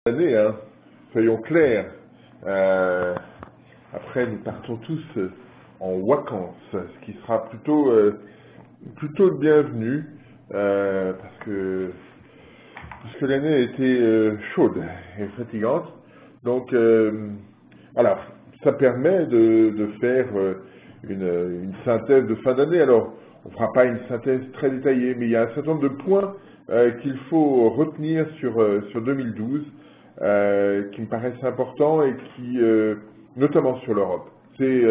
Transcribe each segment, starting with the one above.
Année, hein, soyons clairs. Après, nous partons tous en vacances, ce qui sera plutôt le bienvenu, parce que l'année a été chaude et fatigante. Donc, voilà, ça permet de faire une synthèse de fin d'année. Alors, on ne fera pas une synthèse très détaillée, mais il y a un certain nombre de points qu'il faut retenir sur 2012. Qui me paraissent importants et qui, notamment sur l'Europe. C'est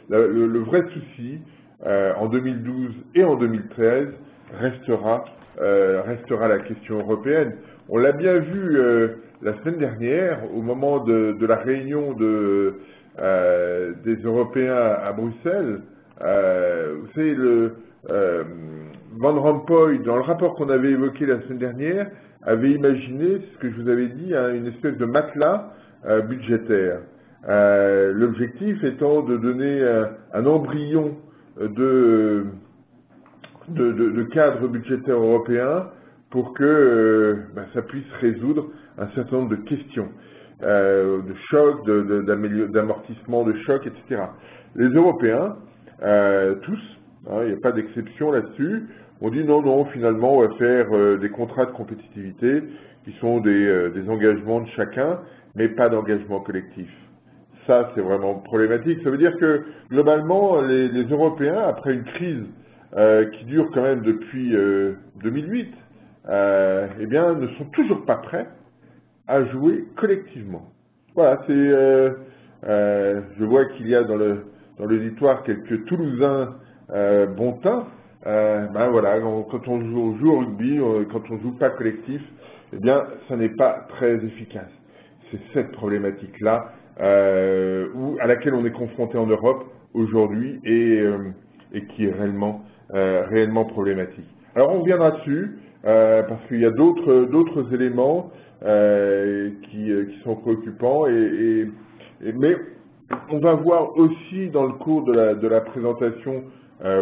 le vrai souci en 2012 et en 2013 restera la question européenne. On l'a bien vu la semaine dernière au moment de la réunion des Européens à Bruxelles. Vous savez, Van Rompuy, dans le rapport qu'on avait évoqué la semaine dernière, avait imaginé, ce que je vous avais dit, hein, une espèce de matelas budgétaire. L'objectif étant de donner un embryon de cadre budgétaire européen pour que ça puisse résoudre un certain nombre de questions, de chocs, d'amortissement de chocs, etc. Les Européens, tous, hein, il n'y a pas d'exception là-dessus, on dit non, finalement, on va faire des contrats de compétitivité qui sont des engagements de chacun, mais pas d'engagement collectif. Ça, c'est vraiment problématique. Ça veut dire que, globalement, les Européens, après une crise qui dure quand même depuis 2008, eh bien, ne sont toujours pas prêts à jouer collectivement. Voilà, je vois qu'il y a dans l'auditoire quelques Toulousains bon teint. Voilà, quand on joue au rugby, quand on joue pas collectif, eh bien, ça n'est pas très efficace. C'est cette problématique-là à laquelle on est confronté en Europe aujourd'hui et qui est réellement problématique. Alors on reviendra dessus parce qu'il y a d'autres éléments qui sont préoccupants mais on va voir aussi dans le cours de la présentation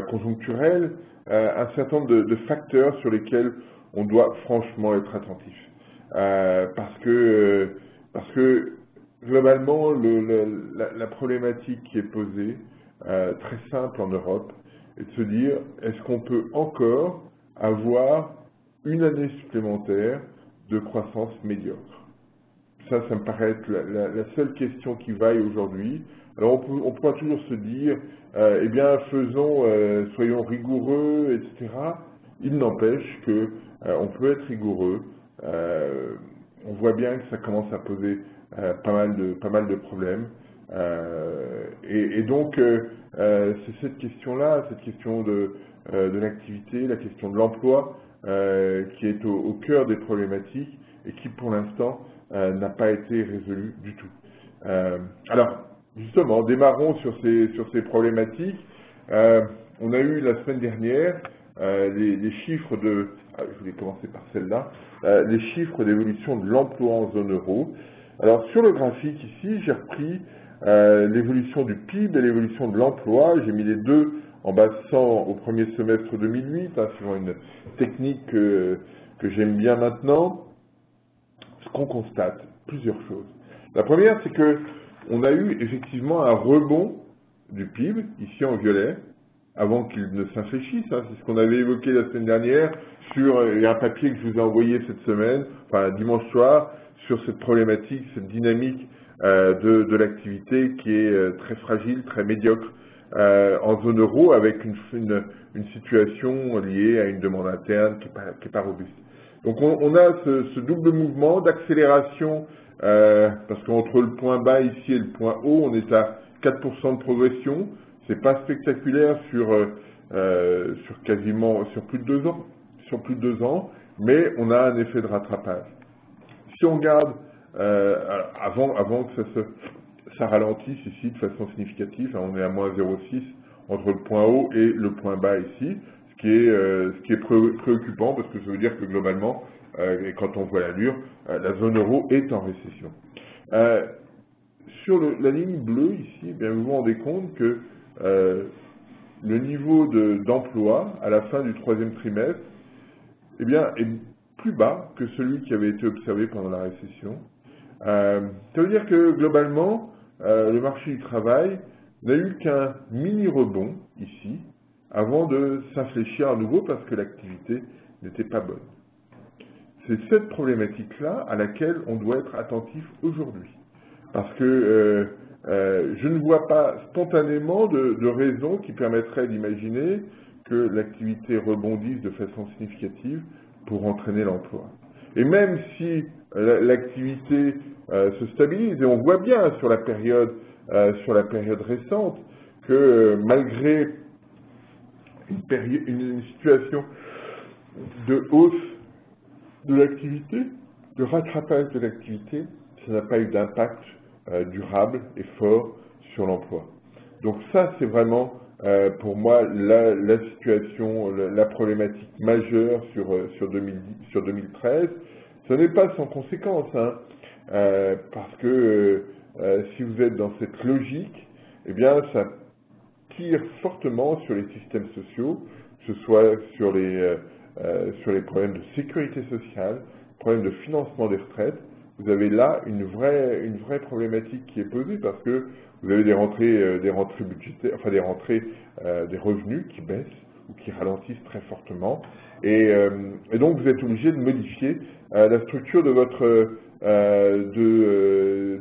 conjoncturelle un certain nombre de facteurs sur lesquels on doit franchement être attentif. Parce que globalement, la problématique qui est posée, très simple en Europe, est de se dire, est-ce qu'on peut encore avoir une année supplémentaire de croissance médiocre? Ça me paraît être la seule question qui vaille aujourd'hui. Alors on pourra toujours se dire, eh bien soyons rigoureux, etc. Il n'empêche que on peut être rigoureux. On voit bien que ça commence à poser pas mal de problèmes. Donc c'est cette question-là, cette question de l'activité, la question de l'emploi, qui est au cœur des problématiques et qui pour l'instant n'a pas été résolu du tout. Alors, justement, démarrons sur ces problématiques. On a eu la semaine dernière les chiffres je voulais commencer par celle-là, les chiffres d'évolution de l'emploi en zone euro. Alors, sur le graphique ici, j'ai repris l'évolution du PIB et l'évolution de l'emploi. J'ai mis les deux en base 100 au premier semestre 2008, suivant une technique que j'aime bien maintenant. Ce qu'on constate, plusieurs choses. La première, c'est que on a eu effectivement un rebond du PIB, ici en violet, avant qu'il ne s'infléchisse. Hein. C'est ce qu'on avait évoqué la semaine dernière sur un papier que je vous ai envoyé cette semaine, enfin dimanche soir, sur cette problématique, cette dynamique de l'activité qui est très fragile, très médiocre en zone euro, avec une situation liée à une demande interne qui est pas robuste. Donc on a ce double mouvement d'accélération, parce qu'entre le point bas ici et le point haut, on est à 4% de progression. C'est pas spectaculaire sur plus de 2 ans, mais on a un effet de rattrapage. Si on regarde avant que ça ralentisse ici de façon significative, hein, on est à moins 0,6 entre le point haut et le point bas ici, ce qui est préoccupant parce que ça veut dire que globalement, et quand on voit l'allure, la zone euro est en récession. Sur la ligne bleue ici, eh bien, vous vous rendez compte que le niveau d'emploi à la fin du troisième trimestre eh bien, est plus bas que celui qui avait été observé pendant la récession. Ça veut dire que globalement, le marché du travail n'a eu qu'un mini rebond ici, avant de s'infléchir à nouveau parce que l'activité n'était pas bonne. C'est cette problématique-là à laquelle on doit être attentif aujourd'hui. Parce que je ne vois pas spontanément de raison qui permettrait d'imaginer que l'activité rebondisse de façon significative pour entraîner l'emploi. Et même si l'activité se stabilise, et on voit bien sur la période récente que malgré une situation de hausse de l'activité, de rattrapage de l'activité, ça n'a pas eu d'impact durable et fort sur l'emploi. Donc ça, c'est vraiment pour moi la situation, la problématique majeure sur 2013. Ce n'est pas sans conséquence, hein, parce que si vous êtes dans cette logique, eh bien ça tire fortement sur les systèmes sociaux, que ce soit sur les problèmes de sécurité sociale, problèmes de financement des retraites. Vous avez là une vraie problématique qui est posée parce que vous avez des rentrées budgétaires, enfin des revenus qui baissent ou qui ralentissent très fortement, et donc vous êtes obligé de modifier la structure de votre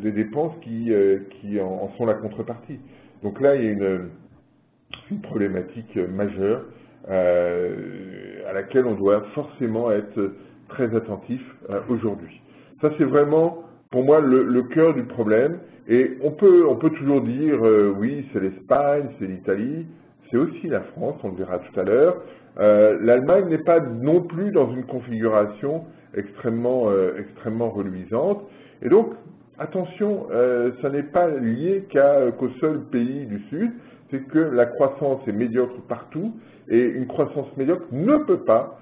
des dépenses qui en sont la contrepartie. Donc là, il y a une problématique majeure à laquelle on doit forcément être très attentif aujourd'hui. Ça, c'est vraiment, pour moi, le cœur du problème. Et on peut toujours dire, oui, c'est l'Espagne, c'est l'Italie, c'est aussi la France, on le verra tout à l'heure. L'Allemagne n'est pas non plus dans une configuration extrêmement reluisante. Et donc, attention, ça n'est pas lié qu'au seul pays du Sud, c'est que la croissance est médiocre partout, et une croissance médiocre ne peut pas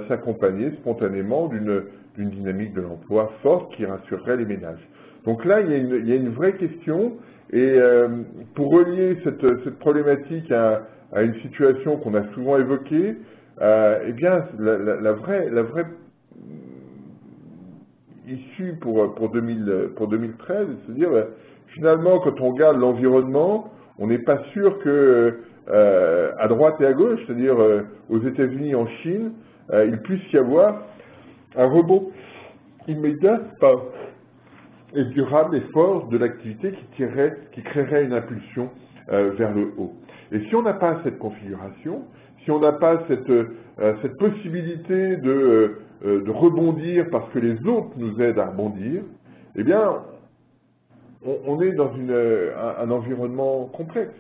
s'accompagner spontanément d'une dynamique de l'emploi forte qui rassurerait les ménages. Donc là, il y a une vraie question, et pour relier cette problématique à une situation qu'on a souvent évoquée, eh bien, la vraie issue pour 2013, c'est de se dire, finalement, quand on regarde l'environnement, on n'est pas sûr que à droite et à gauche, c'est-à-dire aux États-Unis et en Chine, il puisse y avoir un rebond immédiat et durable et fort de l'activité qui créerait une impulsion vers le haut. Et si on n'a pas cette configuration, si on n'a pas cette possibilité de rebondir parce que les autres nous aident à rebondir, eh bien, on est dans un environnement complexe.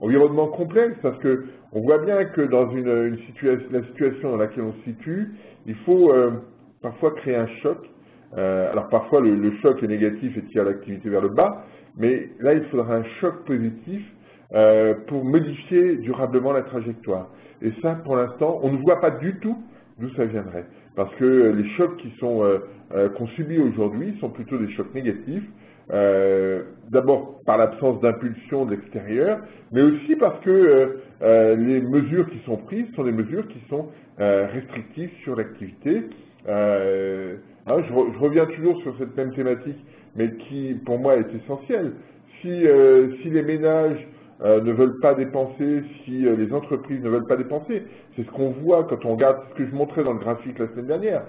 Environnement complexe parce que on voit bien que dans la situation dans laquelle on se situe, il faut parfois créer un choc. Alors parfois le choc est négatif et tire l'activité vers le bas, mais là il faudra un choc positif pour modifier durablement la trajectoire. Et ça, pour l'instant, on ne voit pas du tout d'où ça viendrait. Parce que les chocs qu'on subit aujourd'hui sont plutôt des chocs négatifs. D'abord par l'absence d'impulsion de l'extérieur, mais aussi parce que les mesures qui sont prises sont des mesures qui sont restrictives sur l'activité. Je reviens toujours sur cette même thématique, mais qui pour moi est essentielle. Si les ménages ne veulent pas dépenser, si les entreprises ne veulent pas dépenser, c'est ce qu'on voit quand on regarde ce que je montrais dans le graphique la semaine dernière.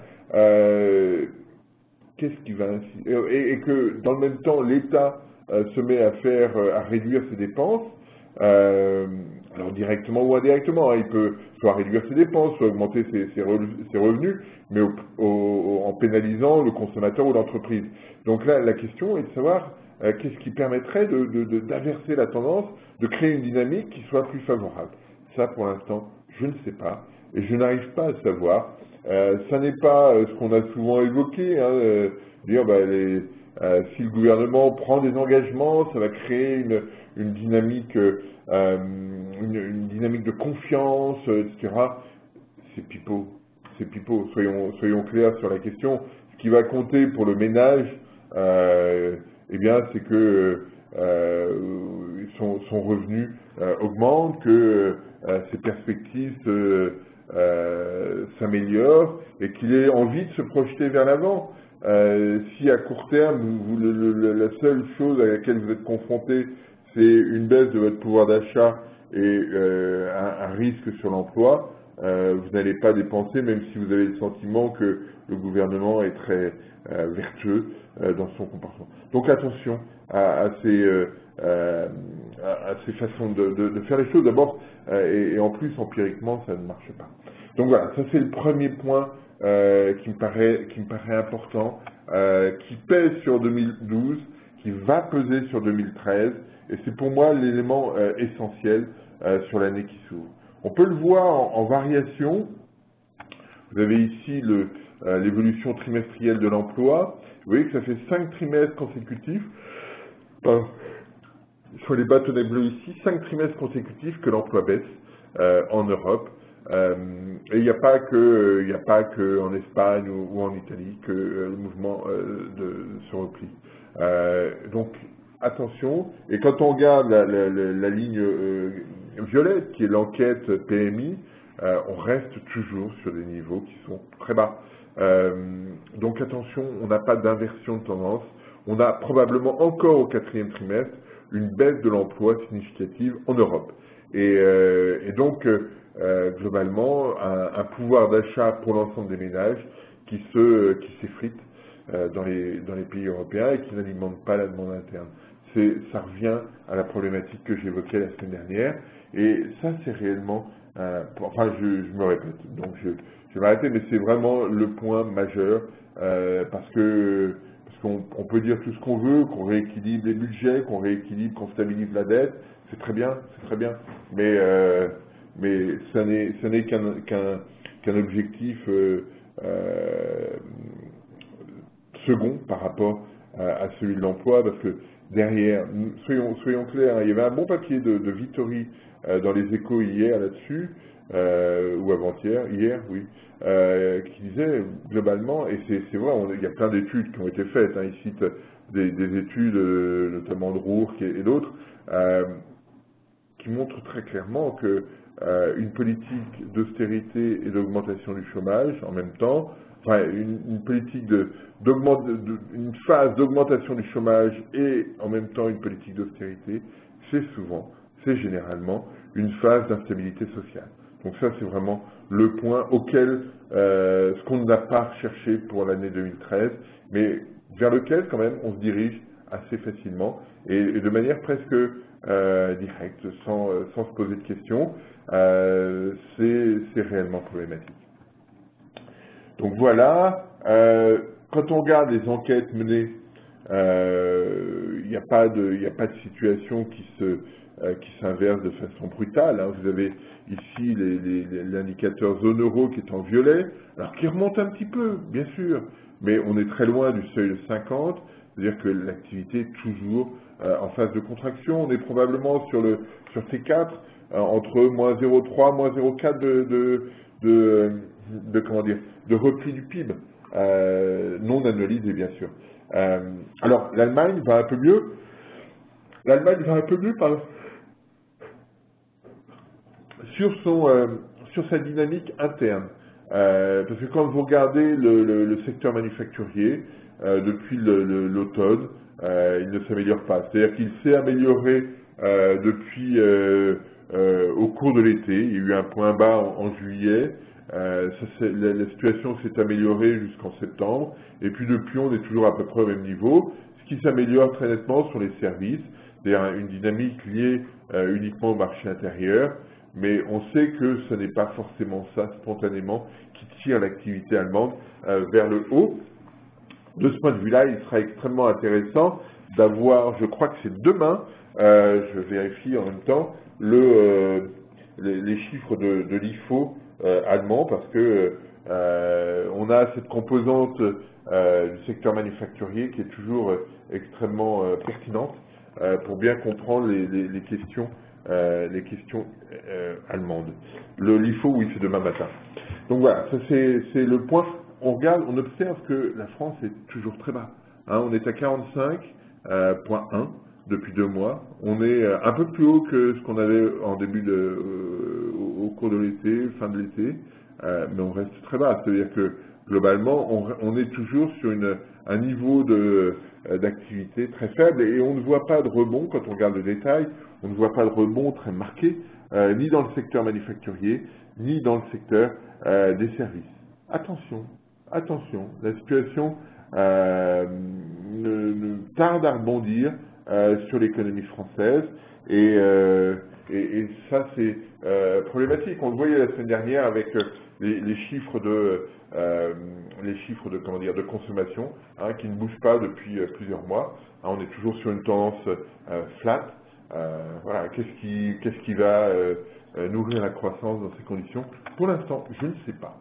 Qu'est-ce qui va ainsi et que dans le même temps l'État se met à réduire ses dépenses, alors directement ou indirectement, hein, il peut soit réduire ses dépenses, soit augmenter ses revenus, mais en pénalisant le consommateur ou l'entreprise. Donc là, la question est de savoir qu'est-ce qui permettrait d'inverser la tendance, de créer une dynamique qui soit plus favorable. Ça, pour l'instant, je ne sais pas, et je n'arrive pas à savoir. Ça n'est pas ce qu'on a souvent évoqué, hein, dire si le gouvernement prend des engagements, ça va créer une dynamique de confiance, etc. C'est pipeau, soyons clairs sur la question. Ce qui va compter pour le ménage, eh bien, c'est que son revenu augmente, que ses perspectives s'améliore et qu'il ait envie de se projeter vers l'avant. Si à court terme, la seule chose à laquelle vous êtes confronté, c'est une baisse de votre pouvoir d'achat et un risque sur l'emploi, vous n'allez pas dépenser, même si vous avez le sentiment que le gouvernement est très vertueux dans son comportement. Donc attention à ces façons de faire les choses. D'abord, et en plus, empiriquement, ça ne marche pas. Donc voilà, ça c'est le premier point qui me paraît important, qui pèse sur 2012, qui va peser sur 2013, et c'est pour moi l'élément essentiel sur l'année qui s'ouvre. On peut le voir en variation. Vous avez ici l'évolution trimestrielle de l'emploi. Vous voyez que ça fait 5 trimestres consécutifs, sur les bâtonnets bleus ici, 5 trimestres consécutifs que l'emploi baisse en Europe. Et il n'y a pas que en Espagne ou en Italie que le mouvement se replie. Donc attention, et quand on regarde la ligne violette, qui est l'enquête PMI, on reste toujours sur des niveaux qui sont très bas. Donc attention, on n'a pas d'inversion de tendance. On a probablement encore au 4e trimestre une baisse de l'emploi significative en Europe. Et donc, globalement, un pouvoir d'achat pour l'ensemble des ménages qui s'effrite dans les pays européens et qui n'alimente pas la demande interne. Ça revient à la problématique que j'évoquais la semaine dernière, et ça c'est réellement, enfin je me répète, donc je vais m'arrêter, mais c'est vraiment le point majeur, parce qu'on peut dire tout ce qu'on veut, qu'on rééquilibre les budgets, qu'on stabilise la dette, c'est très bien, mais ça n'est qu'un objectif second par rapport à celui de l'emploi, parce que derrière, soyons clairs, il y avait un bon papier de Vittori dans les Échos hier là-dessus, ou avant-hier, hier, oui, qui disait globalement, et c'est vrai, il y a plein d'études qui ont été faites, il cite des études, notamment de Rourke et d'autres, qui montrent très clairement que une politique d'austérité et d'augmentation du chômage en même temps, enfin une politique une phase d'augmentation du chômage et en même temps une politique d'austérité, c'est généralement une phase d'instabilité sociale. Donc ça c'est vraiment le point auquel, ce qu'on n'a pas recherché pour l'année 2013, mais vers lequel quand même on se dirige assez facilement et de manière presque directe, sans se poser de questions. C'est réellement problématique. Donc voilà, quand on regarde les enquêtes menées, il n'y a pas de situation qui s'inverse de façon brutale. Vous avez ici l'indicateur zone euro qui est en violet, alors qui remonte un petit peu, bien sûr, mais on est très loin du seuil de 50, c'est-à-dire que l'activité est toujours en phase de contraction. On est probablement sur T4, entre moins 0,3, moins 0,4 de repli du PIB, non annualisé bien sûr. Alors l'Allemagne va un peu mieux. Sur sa dynamique interne. Parce que quand vous regardez le secteur manufacturier, depuis l'automne, il ne s'améliore pas. C'est-à-dire qu'il s'est amélioré depuis au cours de l'été. Il y a eu un point bas en juillet. La situation s'est améliorée jusqu'en septembre. Et puis depuis, on est toujours à peu près au même niveau. Ce qui s'améliore très nettement sont les services. C'est-à-dire une dynamique liée uniquement au marché intérieur. Mais on sait que ce n'est pas forcément ça, spontanément, qui tire l'activité allemande vers le haut. De ce point de vue-là, il sera extrêmement intéressant d'avoir, je crois que c'est demain, je vérifie en même temps, les chiffres de l'IFO allemand, parce que on a cette composante du secteur manufacturier qui est toujours extrêmement pertinente pour bien comprendre les questions allemandes. L'IFO, oui, c'est demain matin. Donc voilà, ça c'est le point. On regarde, on observe que la France est toujours très bas. On est à 45,1 depuis 2 mois. On est un peu plus haut que ce qu'on avait en au cours de l'été, fin de l'été, mais on reste très bas. C'est-à-dire que globalement, on est toujours sur un niveau d'activité très faible et on ne voit pas de rebond, quand on regarde le détail, on ne voit pas de rebond très marqué, ni dans le secteur manufacturier, ni dans le secteur des services. Attention, attention, la situation tarde à rebondir sur l'économie française et ça c'est problématique. On le voyait la semaine dernière avec les chiffres de comment dire de consommation qui ne bougent pas depuis plusieurs mois. On est toujours sur une tendance flat. Voilà, qu'est-ce qui va nourrir la croissance dans ces conditions? Pour l'instant, je ne sais pas.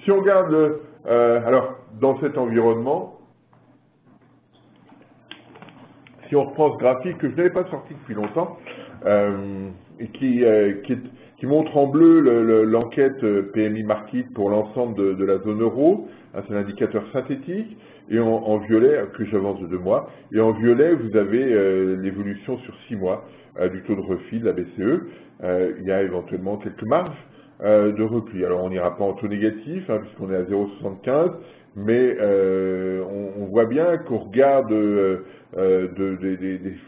Si on regarde, alors, dans cet environnement, si on reprend ce graphique que je n'avais pas sorti depuis longtemps, et qui montre en bleu l'enquête PMI Market pour l'ensemble de la zone euro, c'est l'indicateur synthétique, et en violet, que j'avance de 2 mois, et en violet, vous avez l'évolution sur 6 mois du taux de refil de la BCE. Il y a éventuellement quelques marges de repli. Alors on n'ira pas en taux négatif, puisqu'on est à 0,75, mais on voit bien qu'au regard des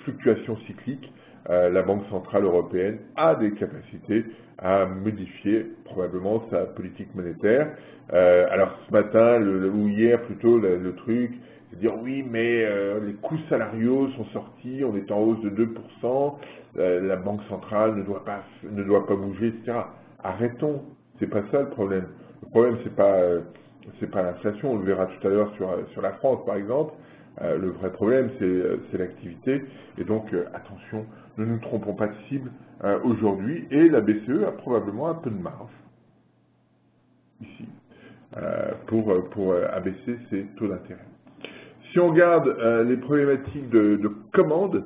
fluctuations cycliques, la Banque Centrale Européenne a des capacités à modifier probablement sa politique monétaire. Alors ce matin, ou hier plutôt, le truc, c'est de dire oui, mais les coûts salariaux sont sortis, on est en hausse de 2%, la Banque Centrale ne doit pas bouger, etc. Arrêtons, c'est pas ça le problème. Le problème, c'est pas l'inflation, on le verra tout à l'heure sur la France par exemple. Le vrai problème, c'est l'activité. Et donc, attention, ne nous trompons pas de cible aujourd'hui. Et la BCE a probablement un peu de marge ici pour abaisser ses taux d'intérêt. Si on regarde les problématiques de commande,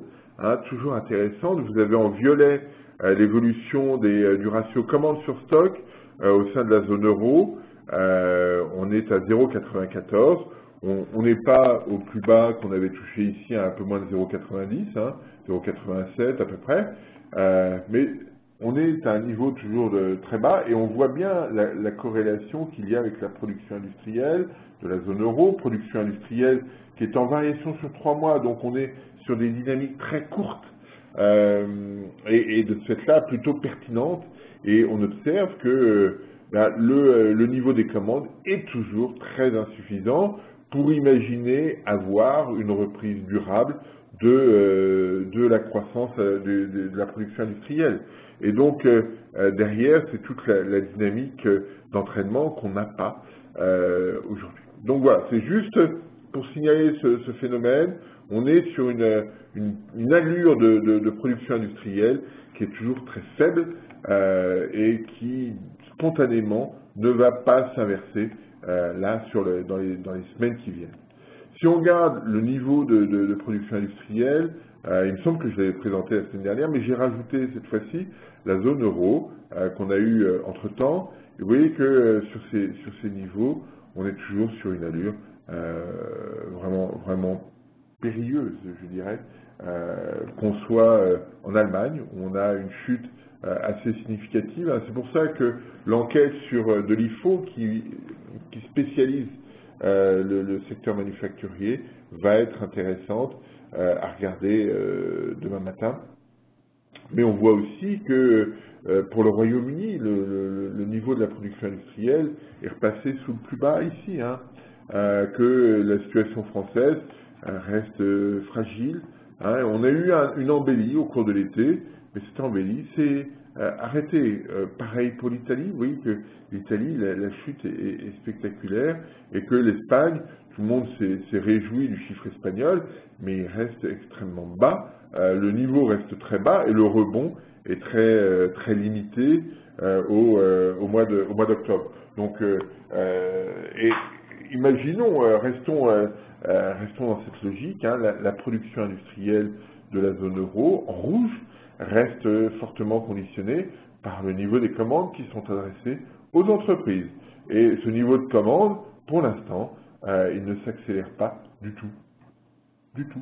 toujours intéressantes, vous avez en violet l'évolution du ratio commande sur stock au sein de la zone euro. On est à 0,94. On n'est pas au plus bas qu'on avait touché ici à un peu moins de 0,90, 0,87 à peu près, mais on est à un niveau toujours très bas et on voit bien la corrélation qu'il y a avec la production industrielle de la zone euro, production industrielle qui est en variation sur 3 mois, donc on est sur des dynamiques très courtes et de ce fait-là plutôt pertinentes, et on observe que le niveau des commandes est toujours très insuffisant pour imaginer avoir une reprise durable de la croissance de la production industrielle. Et donc, derrière, c'est toute la dynamique d'entraînement qu'on n'a pas aujourd'hui. Donc voilà, c'est juste pour signaler ce phénomène. On est sur une allure de production industrielle qui est toujours très faible et qui, spontanément, ne va pas s'inverser là dans les semaines qui viennent. Si on regarde le niveau de production industrielle, il me semble que je l'avais présenté la semaine dernière, mais j'ai rajouté cette fois-ci la zone euro qu'on a eu entre-temps. Et vous voyez que sur ces niveaux, on est toujours sur une allure vraiment périlleuse, je dirais, qu'on soit en Allemagne, où on a une chute assez significative. C'est pour ça que l'enquête sur de l'IFO, qui spécialise le secteur manufacturier, va être intéressante à regarder demain matin. Mais on voit aussi que pour le Royaume-Uni, le niveau de la production industrielle est repassé sous le plus bas ici, que la situation française reste fragile. On a eu une embellie au cours de l'été, mais cette embellie s'est arrêtée. Pareil pour l'Italie, vous voyez que l'Italie, la chute est spectaculaire, et que l'Espagne, tout le monde s'est réjoui du chiffre espagnol, mais il reste extrêmement bas. Le niveau reste très bas et le rebond est très limité au mois d'octobre. Donc, imaginons, restons dans cette logique, la production industrielle de la zone euro, en rouge, reste fortement conditionnée par le niveau des commandes qui sont adressées aux entreprises. Et ce niveau de commande, pour l'instant, il ne s'accélère pas du tout. Du tout.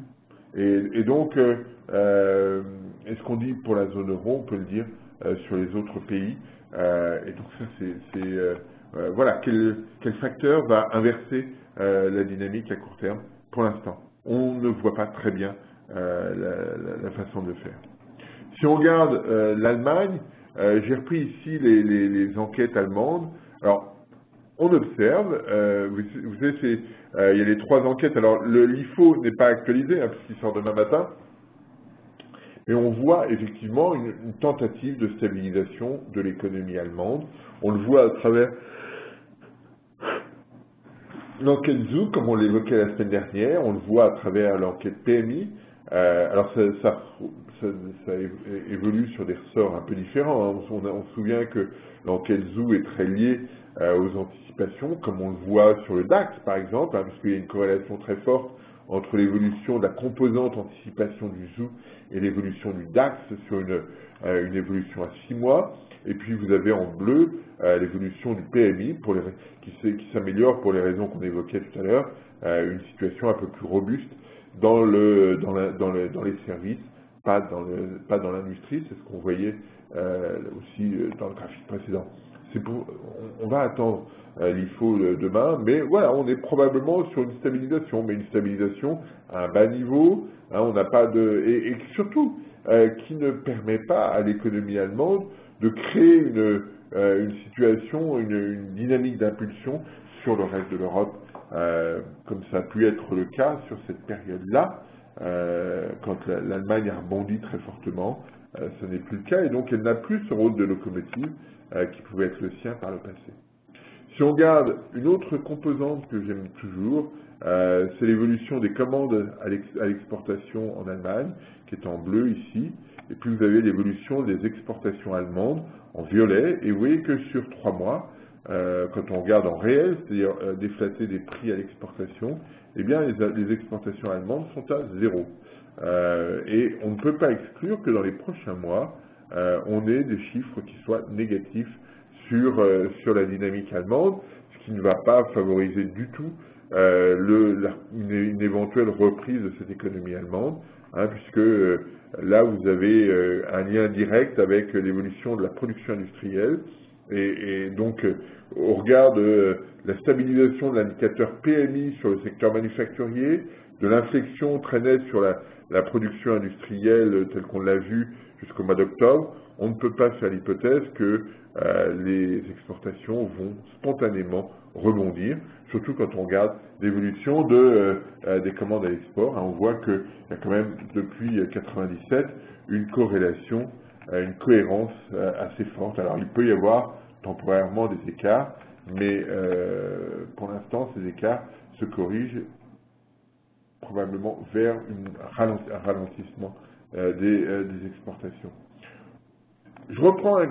Et donc, est-ce qu'on dit pour la zone euro, on peut le dire sur les autres pays. Et donc ça, voilà, quel facteur va inverser la dynamique à court terme? Pour l'instant, on ne voit pas très bien la façon de le faire. Si on regarde l'Allemagne, j'ai repris ici les enquêtes allemandes. Alors, on observe, vous savez, il y a les 3 enquêtes. Alors, l'IFO n'est pas actualisé, hein, puisqu'il sort demain matin. Et on voit effectivement une tentative de stabilisation de l'économie allemande. On le voit à travers l'enquête ZOO, comme on l'évoquait la semaine dernière, on le voit à travers l'enquête PMI. Alors ça évolue sur des ressorts un peu différents. Hein. On se souvient que l'enquête ZOO est très liée aux anticipations, comme on le voit sur le DAX par exemple, hein, parce qu'il y a une corrélation très forte entre l'évolution de la composante anticipation du ZOO et l'évolution du DAX sur une évolution à 6 mois. Et puis vous avez en bleu l'évolution du PMI qui s'améliore pour les raisons qu'on évoquait tout à l'heure, une situation un peu plus robuste dans les services, pas dans l'industrie, c'est ce qu'on voyait aussi dans le graphique précédent. On va attendre l'IFO demain, mais voilà, on est probablement sur une stabilisation, mais une stabilisation à un bas niveau, hein, on n'a pas et surtout qui ne permet pas à l'économie allemande de créer une situation, une dynamique d'impulsion sur le reste de l'Europe, comme ça a pu être le cas sur cette période-là, quand l'Allemagne a rebondi très fortement, ce n'est plus le cas, et donc elle n'a plus ce rôle de locomotive qui pouvait être le sien par le passé. Si on regarde une autre composante que j'aime toujours, c'est l'évolution des commandes à l'exportation en Allemagne, qui est en bleu ici, et puis vous avez l'évolution des exportations allemandes en violet, et vous voyez que sur 3 mois, quand on regarde en réel, c'est-à-dire déflater des prix à l'exportation, eh bien les exportations allemandes sont à 0. Et on ne peut pas exclure que dans les prochains mois, on ait des chiffres qui soient négatifs sur la dynamique allemande, ce qui ne va pas favoriser du tout une éventuelle reprise de cette économie allemande, hein, puisque là vous avez un lien direct avec l'évolution de la production industrielle, et donc au regard de la stabilisation de l'indicateur PMI sur le secteur manufacturier, de l'inflexion très nette sur la production industrielle telle qu'on l'a vu jusqu'au mois d'octobre, on ne peut pas faire l'hypothèse que les exportations vont spontanément rebondir, surtout quand on regarde l'évolution des commandes à l'export. Hein, on voit qu'il y a quand même depuis 1997 une corrélation, une cohérence assez forte. Alors il peut y avoir temporairement des écarts, mais pour l'instant ces écarts se corrigent probablement vers un ralentissement des exportations. Je reprends le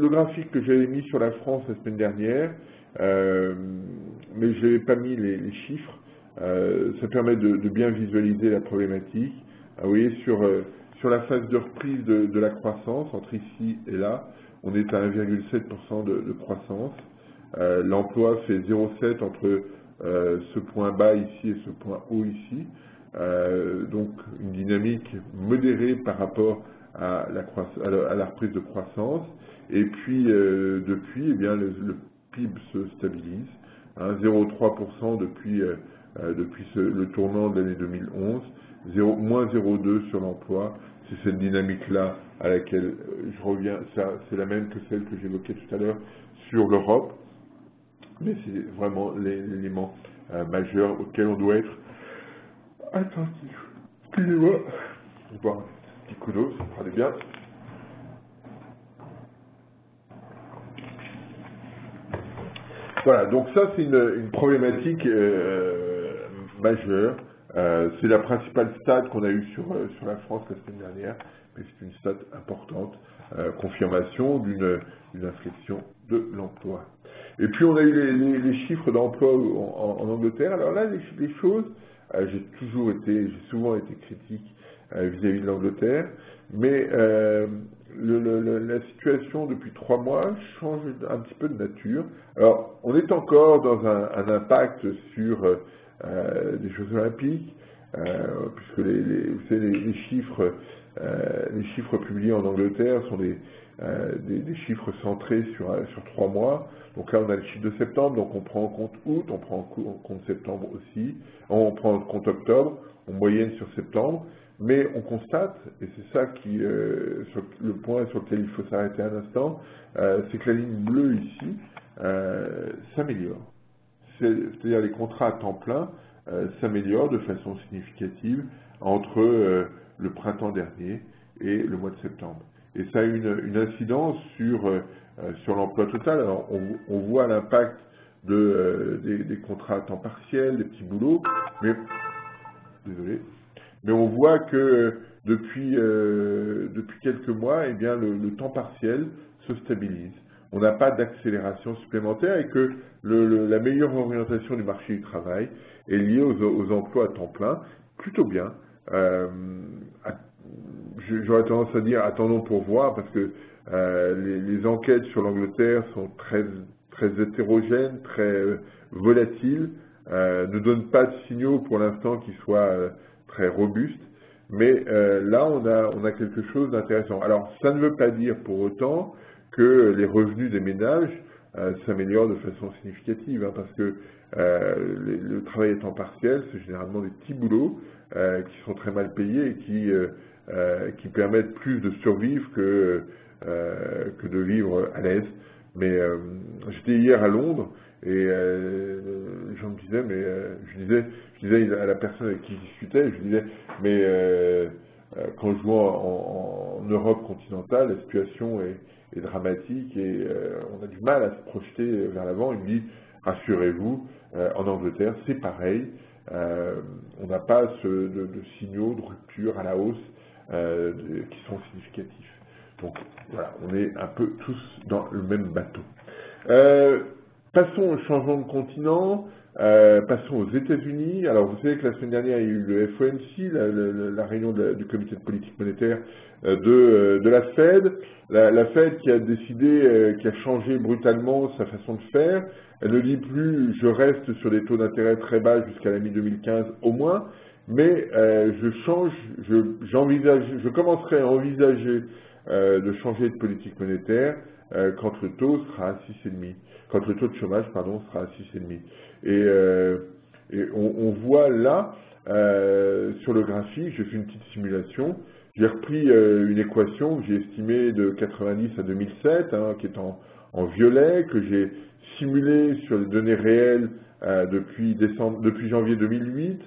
graphique que j'avais mis sur la France la semaine dernière, mais je n'avais pas mis les chiffres. Ça permet de bien visualiser la problématique. Vous voyez, sur la phase de reprise de la croissance, entre ici et là, on est à 1,7% de croissance. L'emploi fait 0,7 entre ce point bas ici et ce point haut ici. Donc une dynamique modérée par rapport à la reprise de croissance, et puis depuis, eh bien, le PIB se stabilise, hein, 0,3% depuis le tournant de l'année 2011, moins 0,2 sur l'emploi. C'est cette dynamique-là à laquelle je reviens, c'est la même que celle que j'évoquais tout à l'heure sur l'Europe, mais c'est vraiment l'élément majeur auquel on doit être attentif. Excusez-moi, je vais boire un petit coup d'eau, ça fera du bien. Voilà, donc ça c'est une problématique majeure. C'est la principale stat qu'on a eue sur la France la semaine dernière, mais c'est une stat importante, confirmation d'une inflexion de l'emploi. Et puis on a eu les chiffres d'emploi en Angleterre. Alors là, les choses, j'ai souvent été critique vis-à-vis de l'Angleterre, mais la situation depuis 3 mois change un petit peu de nature. Alors, on est encore dans un impact sur des Jeux Olympiques. puisque vous savez, les chiffres publiés en Angleterre sont des chiffres centrés sur 3 mois. Donc là, on a le chiffre de septembre, donc on prend en compte août, on prend en compte septembre aussi, on prend en compte octobre, en moyenne sur septembre, mais on constate, et c'est ça le point sur lequel il faut s'arrêter un instant, c'est que la ligne bleue ici s'améliore. C'est-à-dire les contrats à temps plein s'améliorent de façon significative entre le printemps dernier et le mois de septembre. Et ça a une incidence sur l'emploi total. Alors, on voit l'impact des contrats à temps partiel, des petits boulots, mais on voit que depuis quelques mois, eh bien, le temps partiel se stabilise. On n'a pas d'accélération supplémentaire et que la meilleure orientation du marché du travail est liée aux emplois à temps plein, plutôt bien. J'aurais tendance à dire attendons pour voir, parce que les enquêtes sur l'Angleterre sont très hétérogènes, très volatiles, ne donnent pas de signaux pour l'instant qui soient très robustes, mais là on a quelque chose d'intéressant. Alors ça ne veut pas dire pour autant que les revenus des ménages s'améliorent de façon significative, hein, parce que le travail à temps partiel, c'est généralement des petits boulots qui sont très mal payés et qui permettent plus de survivre que de vivre à l'aise. Mais j'étais hier à Londres et les gens me disaient, mais je disais à la personne avec qui je discutais, je disais, mais quand je vois en Europe continentale, la situation est dramatique et on a du mal à se projeter vers l'avant. Il me dit, rassurez-vous, en Angleterre, c'est pareil. On n'a pas de signaux de rupture à la hausse qui sont significatifs. Donc voilà, on est un peu tous dans le même bateau. Passons au changement de continent, passons aux États-Unis. Alors vous savez que la semaine dernière, il y a eu le FOMC, la réunion du comité de politique monétaire de la Fed. La Fed qui a décidé, qui a changé brutalement sa façon de faire. Elle ne dit plus « je reste sur des taux d'intérêt très bas jusqu'à la mi-2015 au moins », mais je commencerai à envisager de changer de politique monétaire quand le taux sera à 6,5, quand le taux de chômage, pardon, sera à 6,5. Et on voit là, sur le graphique, j'ai fait une petite simulation, j'ai repris une équation que j'ai estimée de 90 à 2007, hein, qui est en violet, que j'ai simulée sur les données réelles depuis janvier 2008,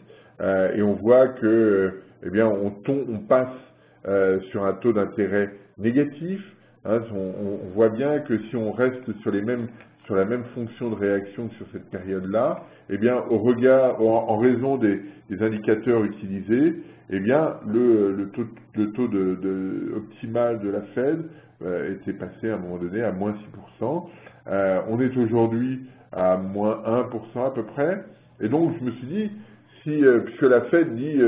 et on voit que, eh bien, on passe sur un taux d'intérêt négatif. Hein, on voit bien que si on reste sur la même fonction de réaction que sur cette période-là, eh bien, en raison des indicateurs utilisés, eh bien, le taux optimal de la Fed était passé à un moment donné à moins 6%. On est aujourd'hui à moins 1% à peu près. Et donc, je me suis dit, puisque la Fed dit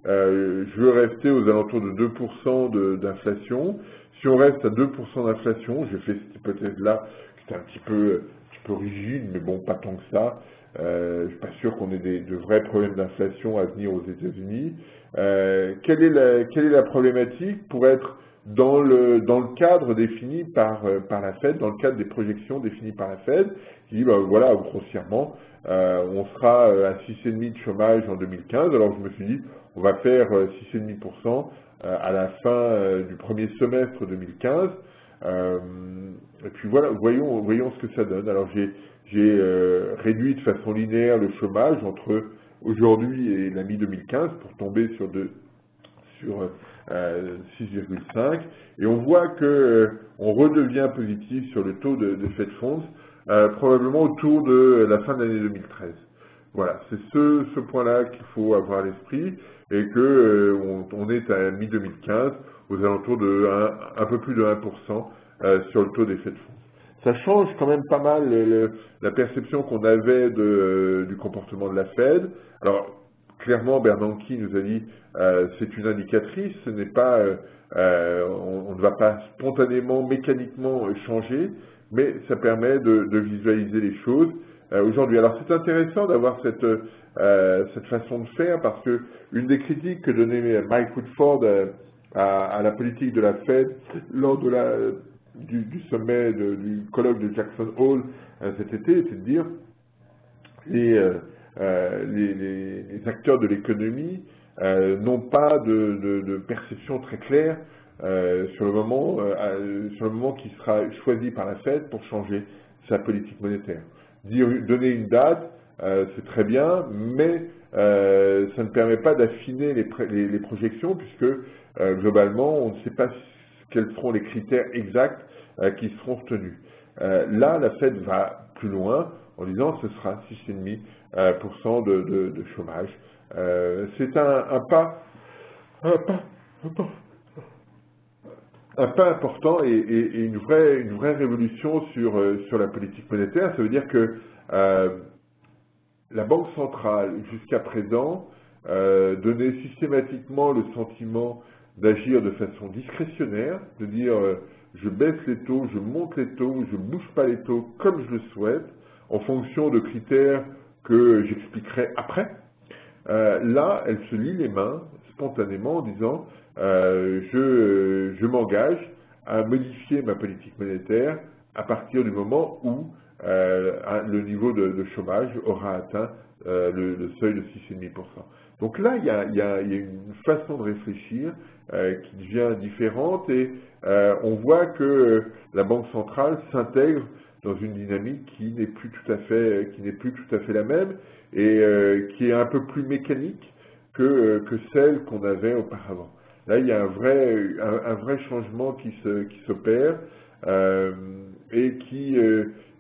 je veux rester aux alentours de 2% d'inflation, si on reste à 2% d'inflation, j'ai fait cette hypothèse-là, qui est un petit peu rigide, mais bon, pas tant que ça. Je ne suis pas sûr qu'on ait de vrais problèmes d'inflation à venir aux États-Unis. Quelle est la problématique pour être dans le cadre défini par la Fed, dans le cadre des projections définies par la Fed, qui dit, ben, voilà, grossièrement, on sera à 6,5% de chômage en 2015. Alors je me suis dit, on va faire 6,5% à la fin du premier semestre 2015. Et puis voilà, voyons ce que ça donne. Alors j'ai réduit de façon linéaire le chômage entre aujourd'hui et la mi-2015 pour tomber sur 6,5, et on voit que on redevient positif sur le taux de Fed Funds probablement autour de la fin de l'année 2013. Voilà, c'est ce point-là qu'il faut avoir à l'esprit, et que on est à mi-2015 aux alentours de un peu plus de 1% sur le taux des Fed Funds. Ça change quand même pas mal la perception qu'on avait du comportement de la Fed. Alors, clairement, Bernanke nous a dit c'est une indicatrice, ce n'est pas, on ne va pas spontanément, mécaniquement changer, mais ça permet de visualiser les choses. aujourd'hui. Alors c'est intéressant d'avoir cette façon de faire parce que une des critiques que donnait Mike Woodford à la politique de la Fed lors de du sommet du colloque de Jackson Hole cet été, c'est de dire les acteurs de l'économie n'ont pas de perception très claire sur le moment qui sera choisi par la Fed pour changer sa politique monétaire. Donner une date, c'est très bien, mais ça ne permet pas d'affiner les projections puisque globalement, on ne sait pas quels seront les critères exacts qui seront retenus. Là, la Fed va plus loin en disant que ce sera 6,5% de chômage. C'est un pas important et une vraie révolution sur la politique monétaire. Ça veut dire que la Banque centrale, jusqu'à présent, donnait systématiquement le sentiment d'agir de façon discrétionnaire, de dire je baisse les taux, je monte les taux, je ne bouge pas les taux comme je le souhaite, en fonction de critères que j'expliquerai après. Là, elle se lie les mains spontanément en disant je m'engage à modifier ma politique monétaire à partir du moment où le niveau de chômage aura atteint le seuil de 6,5%. Donc là, il y a une façon de réfléchir qui devient différente et on voit que la Banque centrale s'intègre dans une dynamique qui n'est plus tout à fait la même et qui est un peu plus mécanique que celle qu'on avait auparavant. Là, il y a un vrai changement qui s'opère et qui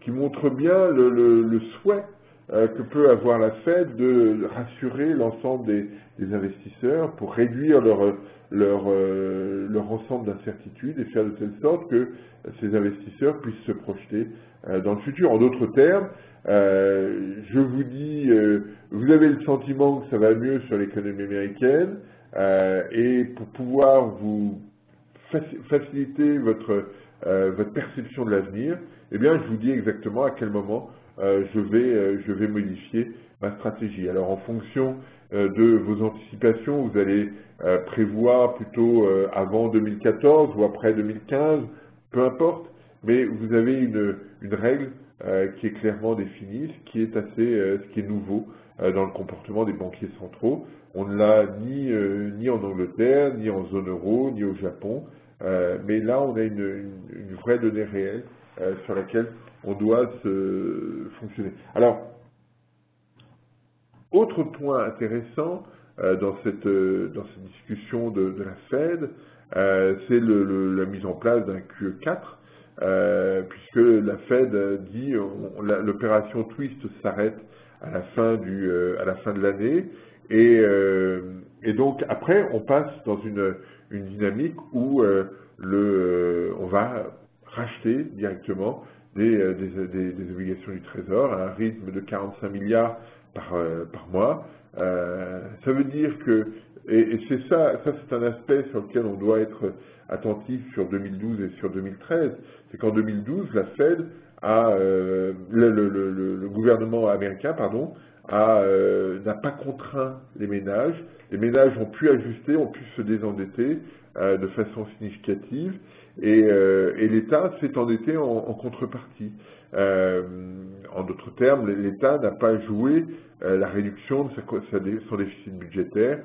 montre bien le souhait que peut avoir la Fed de rassurer l'ensemble des investisseurs pour réduire leur ensemble d'incertitudes et faire de telle sorte que ces investisseurs puissent se projeter dans le futur. En d'autres termes, je vous dis, vous avez le sentiment que ça va mieux sur l'économie américaine et pour pouvoir vous faciliter votre perception de l'avenir, eh bien, je vous dis exactement à quel moment je vais modifier ma stratégie. Alors, en fonction de vos anticipations, vous allez prévoir plutôt avant 2014 ou après 2015, peu importe, mais vous avez une règle qui est clairement définie, ce qui est nouveau dans le comportement des banquiers centraux. On ne l'a ni en Angleterre, ni en zone euro, ni au Japon, mais là on a une vraie donnée réelle sur laquelle on doit fonctionner. Alors, autre point intéressant dans cette discussion de la Fed, c'est la mise en place d'un QE4, puisque la Fed dit l'opération Twist s'arrête à la fin de l'année, et donc après on passe dans une dynamique où on va racheter directement des obligations du Trésor à un rythme de 45 milliards par mois. Ça veut dire que, et c'est ça c'est un aspect sur lequel on doit être attentif sur 2012 et sur 2013, c'est qu'en 2012, la Fed le gouvernement américain, n'a pas contraint les ménages. Les ménages ont pu ajuster, ont pu se désendetter de façon significative, et l'État s'est endetté en contrepartie. En d'autres termes, l'État n'a pas joué la réduction de son déficit budgétaire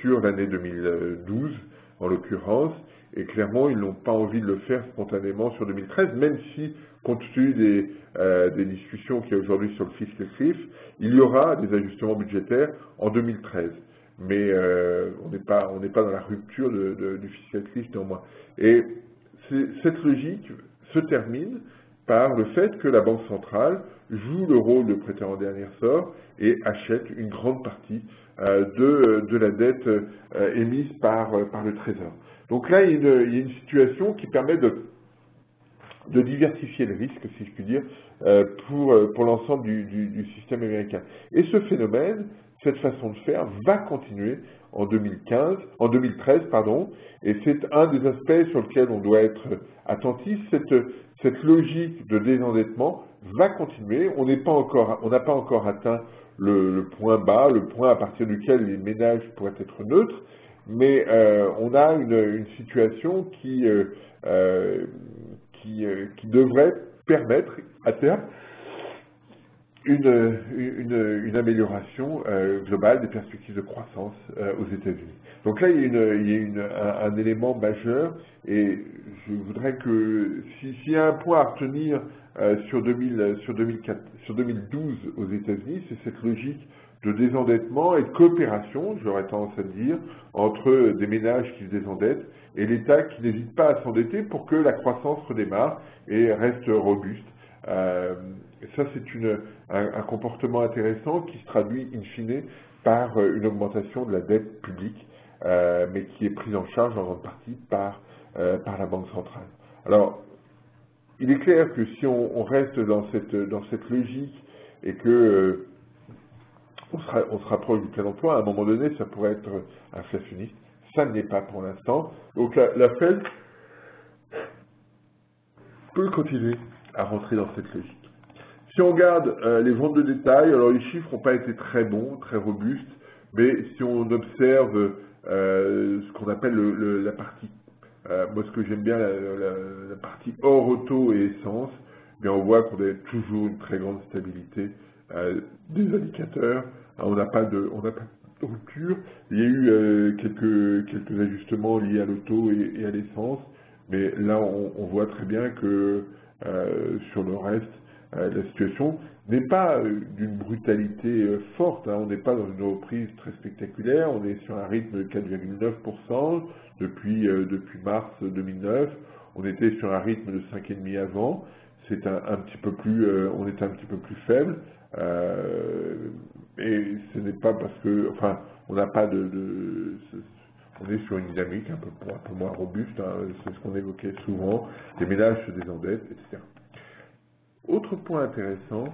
sur l'année 2012, en l'occurrence, et clairement, ils n'ont pas envie de le faire spontanément sur 2013, même si, compte tenu des discussions qu'il y a aujourd'hui sur le fiscal cliff, il y aura des ajustements budgétaires en 2013. Mais on n'est pas dans la rupture du fiscal cliff néanmoins. Et cette logique se termine par le fait que la Banque centrale joue le rôle de prêteur en dernier sort et achète une grande partie de la dette émise par le Trésor. Donc là, il y a une situation qui permet de diversifier le risque, si je puis dire, pour l'ensemble du système américain. Et ce phénomène, cette façon de faire, va continuer en 2013, pardon, et c'est un des aspects sur lequel on doit être attentif. Cette logique de désendettement va continuer. On n'a pas encore atteint le point bas, le point à partir duquel les ménages pourraient être neutres, mais on a une situation qui devrait permettre à terme une amélioration globale des perspectives de croissance aux États-Unis. Donc là, il y a un élément majeur, et je voudrais que, s'il y a un point à retenir sur 2012 aux États-Unis, c'est cette logique de désendettement et de coopération, j'aurais tendance à dire, entre des ménages qui se désendettent et l'État qui n'hésite pas à s'endetter pour que la croissance redémarre et reste robuste. Ça, c'est un comportement intéressant qui se traduit in fine par une augmentation de la dette publique, mais qui est prise en charge en grande partie par la Banque centrale. Alors, il est clair que si on reste dans cette logique et que on se rapproche du plein emploi, à un moment donné, ça pourrait être inflationniste. Ça ne l'est pas pour l'instant. Donc la Fed peut continuer à rentrer dans cette logique. Si on regarde les ventes de détail, alors les chiffres n'ont pas été très bons, très robustes, mais si on observe ce qu'on appelle la partie, moi ce que j'aime bien, la partie hors auto et essence, bien on voit qu'on a toujours une très grande stabilité des indicateurs. On n'a pas de rupture. Il y a eu quelques ajustements liés à l'auto et à l'essence, mais là on voit très bien que sur le reste, la situation n'est pas d'une brutalité forte, hein. On n'est pas dans une reprise très spectaculaire, on est sur un rythme de 4,9% depuis mars 2009, on était sur un rythme de 5,5 avant, c'est un petit peu plus, on est un petit peu plus faible, et ce n'est pas parce que, enfin, on n'a pas on est sur une dynamique un peu moins robuste, hein, c'est ce qu'on évoquait souvent, les ménages se désendettent, etc. Autre point intéressant,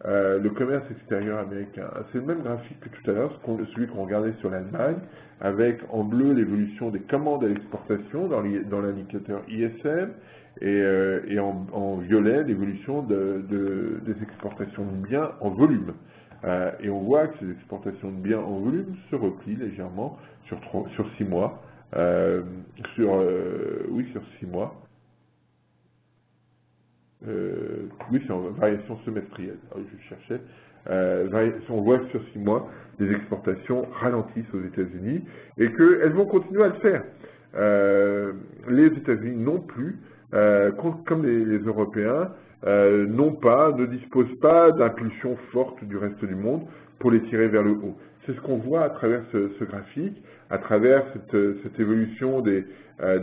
le commerce extérieur américain. C'est le même graphique que tout à l'heure, celui qu'on regardait sur l'Allemagne, avec en bleu l'évolution des commandes à l'exportation dans l'indicateur ISM, et en violet l'évolution des exportations de biens en volume. Et on voit que ces exportations de biens en volume se replient légèrement sur 6 mois. Sur 6 mois. Oui, c'est en variation semestrielle. Je cherchais. On voit que sur 6 mois, les exportations ralentissent aux États-Unis et qu'elles vont continuer à le faire. Les États-Unis non plus, comme les Européens, ne disposent pas d'impulsion forte du reste du monde pour les tirer vers le haut. C'est ce qu'on voit à travers ce graphique, à travers cette évolution des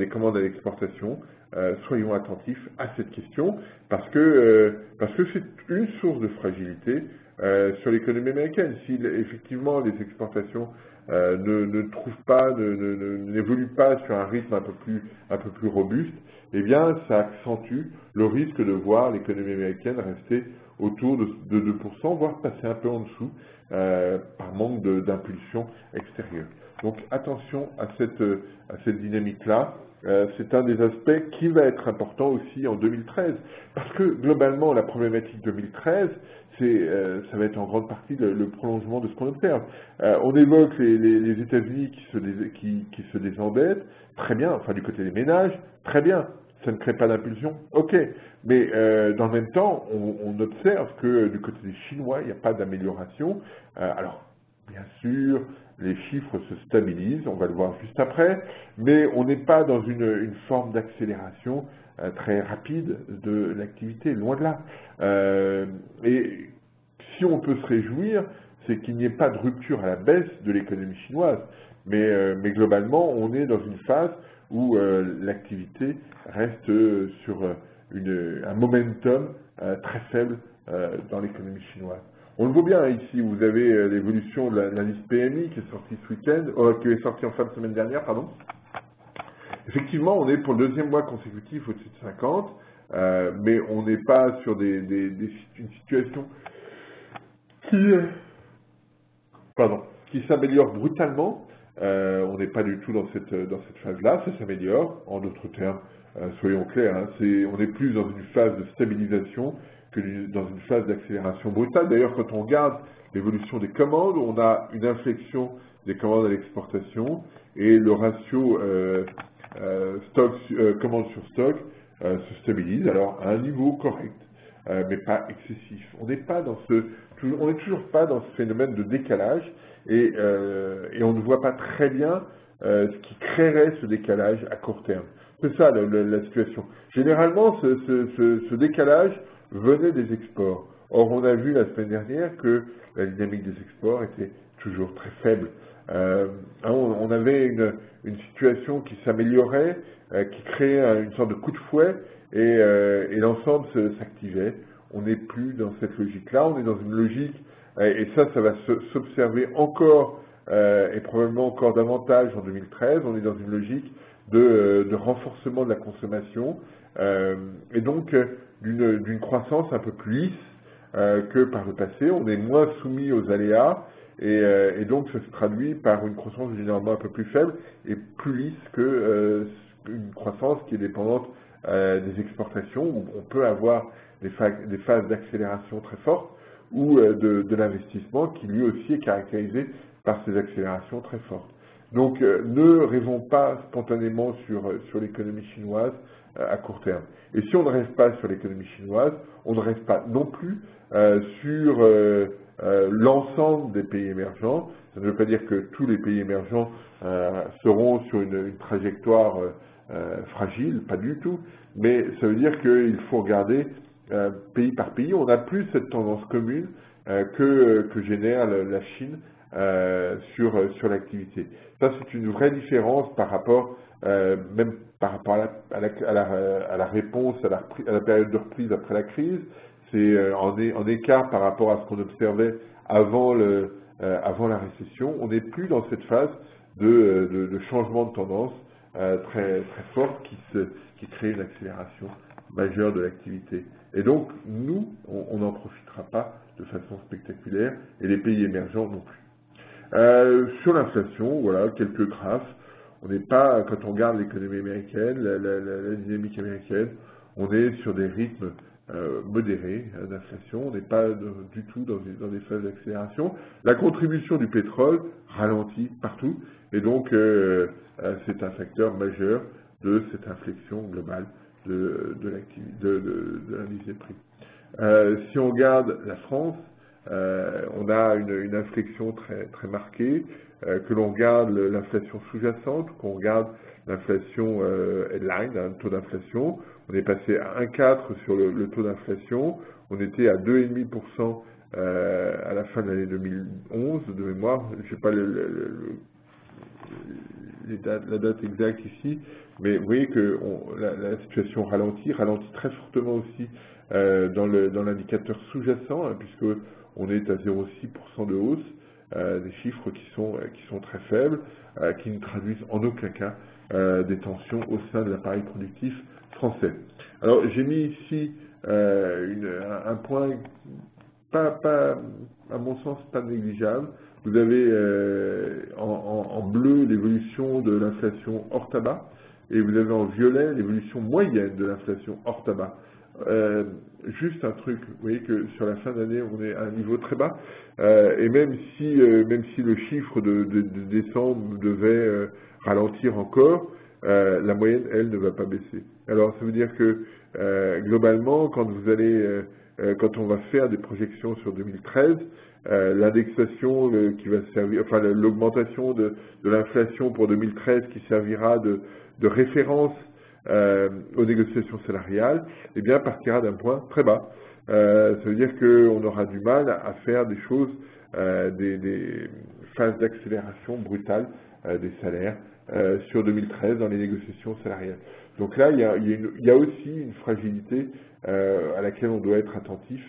commandes à l'exportation. Soyons attentifs à cette question parce que c'est une source de fragilité sur l'économie américaine. Si effectivement les exportations n'évoluent pas sur un rythme un peu plus robuste, eh bien ça accentue le risque de voir l'économie américaine rester autour de 2%, voire passer un peu en dessous par manque d'impulsion extérieure. Donc attention à cette dynamique-là. C'est un des aspects qui va être important aussi en 2013, parce que globalement la problématique 2013, ça va être en grande partie le prolongement de ce qu'on observe. On évoque les États-Unis qui se désendettent, très bien, enfin du côté des ménages, très bien, ça ne crée pas d'impulsion, ok, mais dans le même temps, on observe que du côté des Chinois, il n'y a pas d'amélioration. Alors, bien sûr, les chiffres se stabilisent, on va le voir juste après, mais on n'est pas dans une forme d'accélération très rapide de l'activité, loin de là. Et si on peut se réjouir, c'est qu'il n'y ait pas de rupture à la baisse de l'économie chinoise, mais globalement, on est dans une phase où l'activité reste sur un momentum très faible dans l'économie chinoise. On le voit bien ici, vous avez l'évolution de l'indice PMI qui est sorti ce week-end, qui est sorti en fin de semaine dernière, pardon. Effectivement, on est pour le deuxième mois consécutif au-dessus de 50, mais on n'est pas sur une situation qui s'améliore brutalement. On n'est pas du tout dans cette phase-là, ça s'améliore. En d'autres termes, soyons clairs, hein, on est plus dans une phase de stabilisation que dans une phase d'accélération brutale. D'ailleurs, quand on regarde l'évolution des commandes, on a une inflexion des commandes à l'exportation et le ratio commande sur stock se stabilise, alors à un niveau correct, mais pas excessif. On n'est toujours pas dans ce phénomène de décalage et on ne voit pas très bien ce qui créerait ce décalage à court terme. C'est ça la situation. Généralement, ce décalage venait des exports. Or, on a vu la semaine dernière que la dynamique des exports était toujours très faible. On avait une situation qui s'améliorait, qui créait une sorte de coup de fouet, et l'ensemble s'activait. On n'est plus dans cette logique-là, on est dans une logique, et ça va s'observer encore, et probablement encore davantage en 2013, on est dans une logique de renforcement de la consommation, et donc d'une croissance un peu plus lisse que par le passé. On est moins soumis aux aléas, et donc ça se traduit par une croissance généralement un peu plus faible et plus lisse qu'une croissance qui est dépendante des exportations, où on peut avoir des phases d'accélération très fortes, ou de l'investissement qui lui aussi est caractérisé par ces accélérations très fortes. Donc ne rêvons pas spontanément sur l'économie chinoise à court terme. Et si on ne rêve pas sur l'économie chinoise, on ne rêve pas non plus sur l'ensemble des pays émergents. Ça ne veut pas dire que tous les pays émergents seront sur une trajectoire fragile, pas du tout, mais ça veut dire qu'il faut regarder pays par pays. On n'a plus cette tendance commune que génère la Chine sur l'activité. Ça, c'est une vraie différence par rapport, même par rapport à la réponse, à la période de reprise après la crise. C'est en écart par rapport à ce qu'on observait avant la récession. On n'est plus dans cette phase de changement de tendance très forte qui crée une accélération majeure de l'activité. Et donc, nous, on n'en profitera pas de façon spectaculaire, et les pays émergents non plus. Sur l'inflation, voilà, quelques graphes. On n'est pas, quand on regarde l'économie américaine, la dynamique américaine, on est sur des rythmes modérés d'inflation. On n'est pas du tout dans des phases d'accélération. La contribution du pétrole ralentit partout, et donc c'est un facteur majeur de cette inflexion globale de l'indice des prix. Si on regarde la France, on a une inflexion très marquée, que l'on regarde l'inflation sous-jacente, qu'on regarde l'inflation headline, le taux d'inflation. On est passé à 1,4 sur le taux d'inflation, on était à 2,5% à la fin de l'année 2011, de mémoire, je n'ai pas la date exacte ici, mais vous voyez que la situation ralentit très fortement aussi dans l'indicateur sous-jacent, hein, puisque on est à 0,6% de hausse, des chiffres qui sont très faibles, qui ne traduisent en aucun cas des tensions au sein de l'appareil productif français. Alors j'ai mis ici un point pas, à mon sens, pas négligeable. Vous avez en bleu l'évolution de l'inflation hors tabac, et vous avez en violet l'évolution moyenne de l'inflation hors tabac. Juste un truc, vous voyez que sur la fin d'année, on est à un niveau très bas, et même si le chiffre de décembre devait ralentir encore, la moyenne, elle, ne va pas baisser. Alors, ça veut dire que, globalement, quand on va faire des projections sur 2013, l'indexation qui va servir, enfin l'augmentation de l'inflation pour 2013 qui servira de référence aux négociations salariales, eh bien partira d'un point très bas. Ça veut dire qu'on aura du mal à faire des choses, des phases d'accélération brutale des salaires sur 2013 dans les négociations salariales. Donc là, il y a aussi une fragilité à laquelle on doit être attentif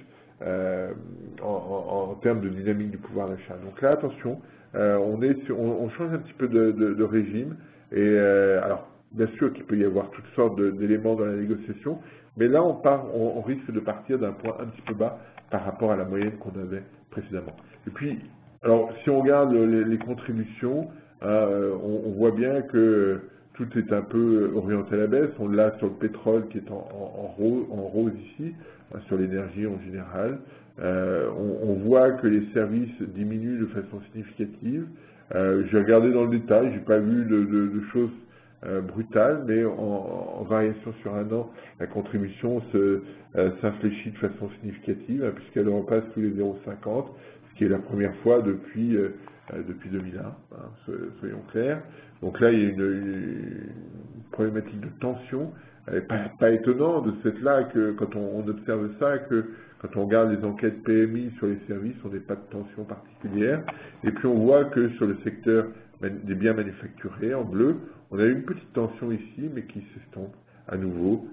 en termes de dynamique du pouvoir d'achat. Donc là, attention, on change un petit peu de régime, et alors bien sûr qu'il peut y avoir toutes sortes d'éléments dans la négociation, mais là on risque de partir d'un point un petit peu bas par rapport à la moyenne qu'on avait précédemment. Et puis, alors si on regarde les contributions, On voit bien que tout est un peu orienté à la baisse. On l'a sur le pétrole qui est en rose ici, sur l'énergie en général. On voit que les services diminuent de façon significative. J'ai regardé dans le détail, j'ai pas vu de choses brutales, mais en variation sur un an, la contribution s'infléchit de façon significative, puisqu'elle repasse tous les 0,50, ce qui est la première fois depuis 2001, soyons clairs. Donc là, il y a une problématique de tension. Pas étonnant de cette là que quand on observe ça, que quand on regarde les enquêtes PMI sur les services, on n'est pas de tension particulière. Et puis on voit que sur le secteur des biens manufacturés, en bleu, on a une petite tension ici, mais qui s'estompe à nouveau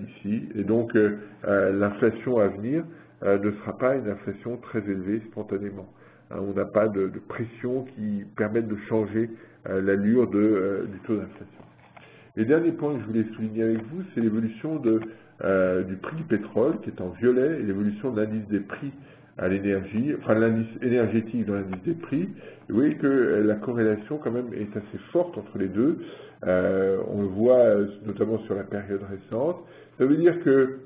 ici. Et donc l'inflation à venir ne sera pas une inflation très élevée spontanément. On n'a pas de pression qui permette de changer l'allure du taux d'inflation. Et dernier point que je voulais souligner avec vous, c'est l'évolution du prix du pétrole, qui est en violet, et l'évolution de l'indice des prix à l'énergie, enfin l'indice énergétique dans l'indice des prix. Vous voyez que la corrélation quand même est assez forte entre les deux. On le voit notamment sur la période récente. Ça veut dire que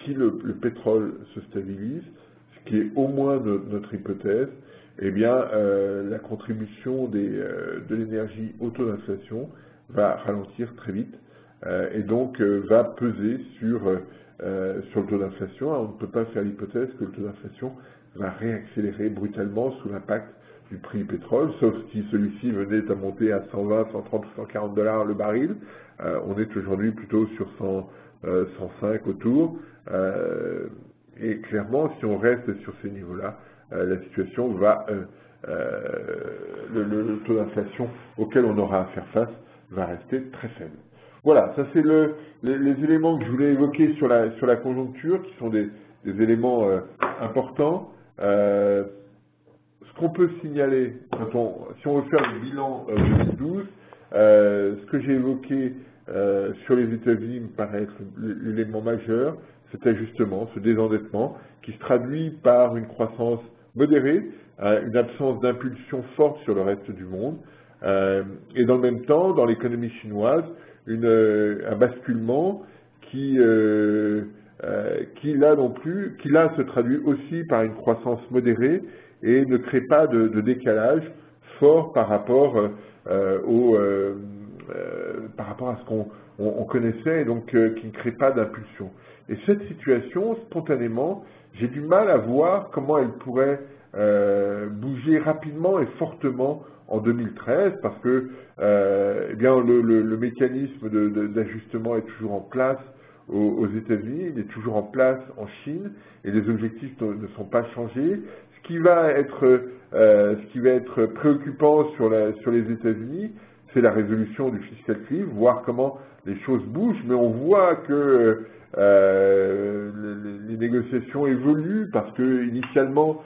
si le pétrole se stabilise, ce qui est au moins notre hypothèse, eh bien la contribution de l'énergie au taux d'inflation va ralentir très vite et donc va peser sur le taux d'inflation. On ne peut pas faire l'hypothèse que le taux d'inflation va réaccélérer brutalement sous l'impact du prix du pétrole, sauf si celui-ci venait à monter à 120, 130 ou 140 $ le baril. On est aujourd'hui plutôt sur 105 autour. Et clairement, si on reste sur ces niveaux-là, la situation va, le taux d'inflation auquel on aura à faire face va rester très faible. Voilà, ça c'est les éléments que je voulais évoquer sur la conjoncture, qui sont des éléments importants. Ce qu'on peut signaler, si on veut faire le bilan 2012, ce que j'ai évoqué sur les États-Unis me paraît être l'élément majeur, c'était justement ce désendettement qui se traduit par une croissance modérée, une absence d'impulsion forte sur le reste du monde, et dans le même temps, dans l'économie chinoise, un basculement qui là se traduit aussi par une croissance modérée et ne crée pas de décalage fort par rapport à ce qu'on connaissait, et donc qui ne crée pas d'impulsion. Et cette situation, spontanément, j'ai du mal à voir comment elle pourrait bouger rapidement et fortement en 2013, parce que eh bien, le mécanisme d'ajustement est toujours en place aux États-Unis, il est toujours en place en Chine, et les objectifs ne sont pas changés. Ce qui va être préoccupant sur les États-Unis, c'est la résolution du fiscal cliff, voir comment les choses bougent, mais on voit que les négociations évoluent, parce que initialement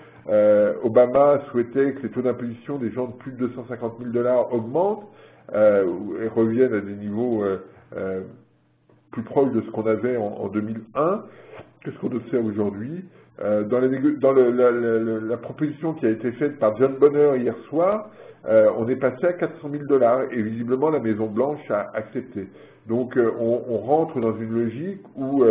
Obama souhaitait que les taux d'imposition des gens de plus de 250 000 $ augmentent et reviennent à des niveaux plus proches de ce qu'on avait en 2001. Qu'est-ce qu'on observe aujourd'hui? Dans la proposition qui a été faite par John Bonner hier soir, on est passé à 400 000 $ et visiblement la Maison-Blanche a accepté. Donc on rentre dans une logique où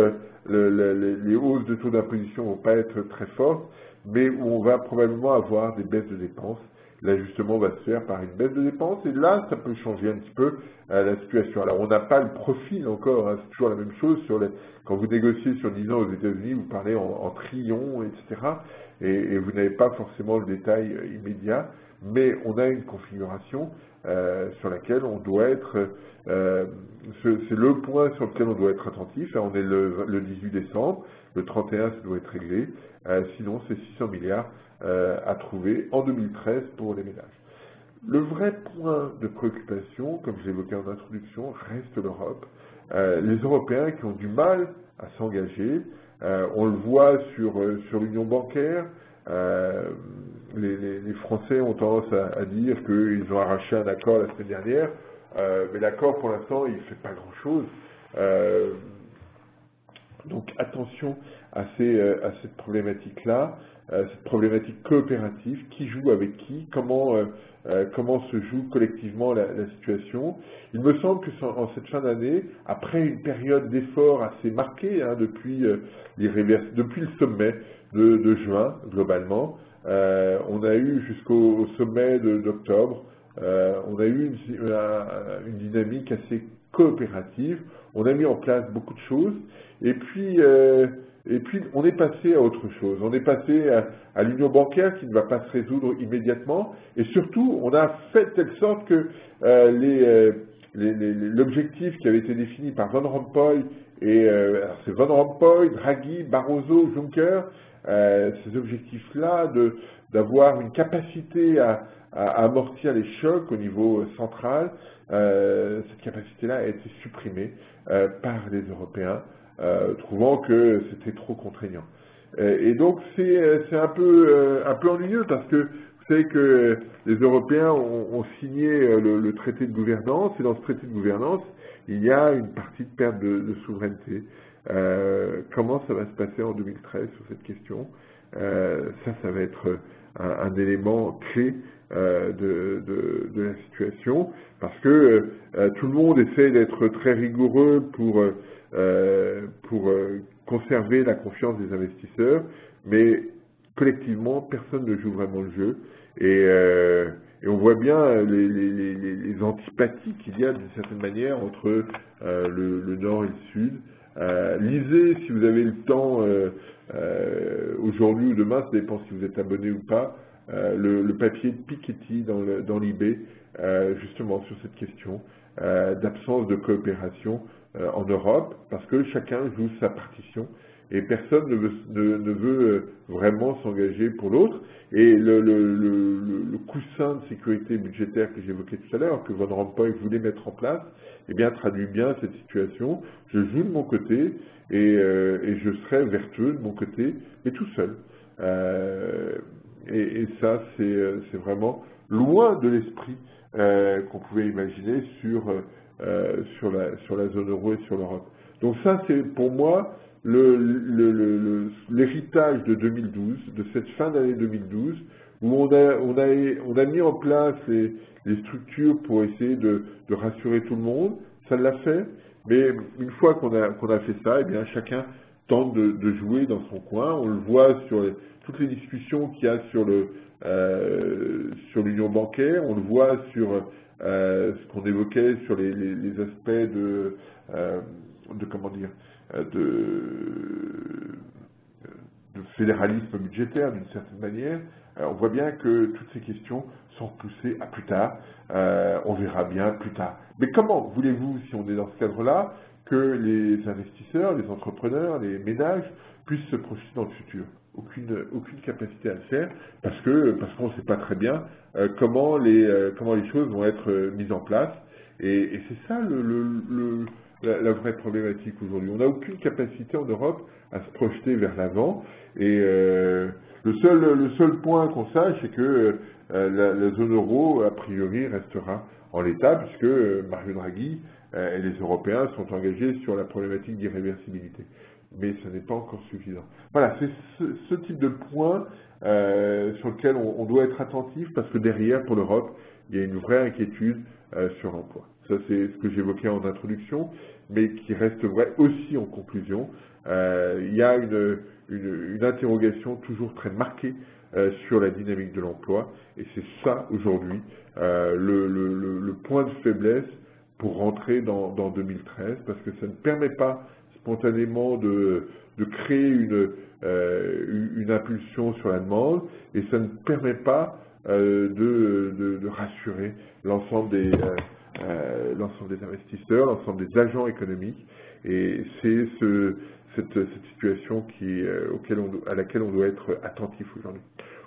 les hausses de taux d'imposition ne vont pas être très fortes, mais où on va probablement avoir des baisses de dépenses. L'ajustement va se faire par une baisse de dépenses, et là, ça peut changer un petit peu la situation. Alors, on n'a pas le profil encore, hein, c'est toujours la même chose. Quand vous négociez sur 10 ans aux États-Unis, vous parlez en trillions, etc. Et vous n'avez pas forcément le détail immédiat, mais on a une configuration sur laquelle on doit être... c'est le point sur lequel on doit être attentif. On est le 18 décembre, le 31, ça doit être réglé. Sinon, c'est 600 milliards à trouver en 2013 pour les ménages. Le vrai point de préoccupation, comme je l'évoquais en introduction, reste l'Europe. Les Européens qui ont du mal à s'engager, on le voit sur l'union bancaire. Les Français ont tendance à dire qu'ils ont arraché un accord la semaine dernière, mais l'accord pour l'instant il ne fait pas grand-chose. Donc attention à cette problématique-là. cette problématique coopérative, qui joue avec qui, comment se joue collectivement la situation. Il me semble que en cette fin d'année, après une période d'effort assez marquée depuis le sommet de juin, globalement, on a eu jusqu'au sommet d'octobre, on a eu une dynamique assez coopérative, on a mis en place beaucoup de choses, et puis on est passé à autre chose, on est passé à l'union bancaire qui ne va pas se résoudre immédiatement, et surtout on a fait de telle sorte que l'objectif qui avait été défini par Van Rompuy, alors c'est Van Rompuy, Draghi, Barroso, Juncker, ces objectifs-là d'avoir une capacité à amortir les chocs au niveau central, cette capacité-là a été supprimée par les Européens, trouvant que c'était trop contraignant. Et donc c'est un peu ennuyeux parce que vous savez que les Européens ont signé le traité de gouvernance, et dans ce traité de gouvernance, il y a une partie de perte de souveraineté. Comment ça va se passer en 2013 sur cette question? Ça va être un élément clé de la situation, parce que tout le monde essaie d'être très rigoureux pour conserver la confiance des investisseurs, mais collectivement, personne ne joue vraiment le jeu, et on voit bien les antipathies qu'il y a d'une certaine manière entre le Nord et le Sud. Lisez, si vous avez le temps, aujourd'hui ou demain, ça dépend si vous êtes abonné ou pas, le papier de Piketty dans l'IB, justement sur cette question d'absence de coopération en Europe, parce que chacun joue sa partition et personne ne veut vraiment s'engager pour l'autre. Et le coussin de sécurité budgétaire que j'évoquais tout à l'heure, que Van Rompuy voulait mettre en place, eh bien, traduit bien cette situation. Je joue de mon côté et je serai vertueux de mon côté, mais tout seul. Et ça, c'est vraiment loin de l'esprit qu'on pouvait imaginer sur la zone euro et sur l'Europe. Donc ça, c'est pour moi l'héritage de 2012, de cette fin d'année 2012, où on a mis en place les structures pour essayer de rassurer tout le monde. Ça l'a fait, mais une fois qu'on a fait ça, eh bien chacun tente de jouer dans son coin. On le voit sur toutes les discussions qu'il y a sur l'union bancaire, on le voit sur ce qu'on évoquait sur les aspects de fédéralisme budgétaire d'une certaine manière. On voit bien que toutes ces questions sont repoussées à plus tard, on verra bien plus tard. Mais comment voulez-vous, si on est dans ce cadre-là, que les investisseurs, les entrepreneurs, les ménages puissent se projeter dans le futur? Aucune capacité à le faire, parce qu'on ne sait pas très bien comment les choses vont être mises en place. Et c'est ça la vraie problématique aujourd'hui. On n'a aucune capacité en Europe à se projeter vers l'avant. Et le seul point qu'on sache, c'est que la zone euro, a priori, restera en l'état, puisque Mario Draghi et les Européens sont engagés sur la problématique d'irréversibilité. Mais ce n'est pas encore suffisant. Voilà, c'est ce type de point sur lequel on doit être attentif, parce que derrière, pour l'Europe, il y a une vraie inquiétude sur l'emploi. Ça, c'est ce que j'évoquais en introduction, mais qui reste vrai aussi en conclusion. Il y a une interrogation toujours très marquée sur la dynamique de l'emploi, et c'est ça, aujourd'hui, le point de faiblesse pour rentrer dans 2013, parce que ça ne permet pas spontanément de créer une impulsion sur la demande, et ça ne permet pas de rassurer l'ensemble des investisseurs, l'ensemble des agents économiques, et c'est cette situation à laquelle on doit être attentif aujourd'hui.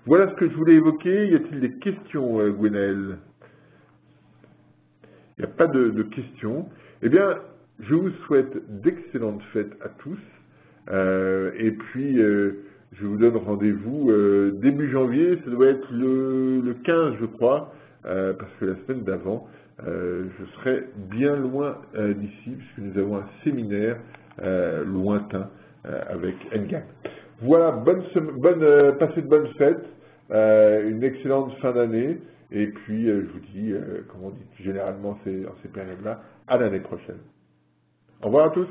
Voilà ce que je voulais évoquer. Y a-t-il des questions, Gwenaëlle? Il n'y a pas de questions. Eh bien, je vous souhaite d'excellentes fêtes à tous. Et puis, je vous donne rendez-vous début janvier. Ça doit être le 15, je crois, parce que la semaine d'avant, je serai bien loin d'ici, puisque nous avons un séminaire lointain avec Engang. Voilà, passez de bonnes fêtes, une excellente fin d'année, et puis je vous dis, comme on dit généralement en ces périodes-là, à l'année prochaine. Au revoir à tous.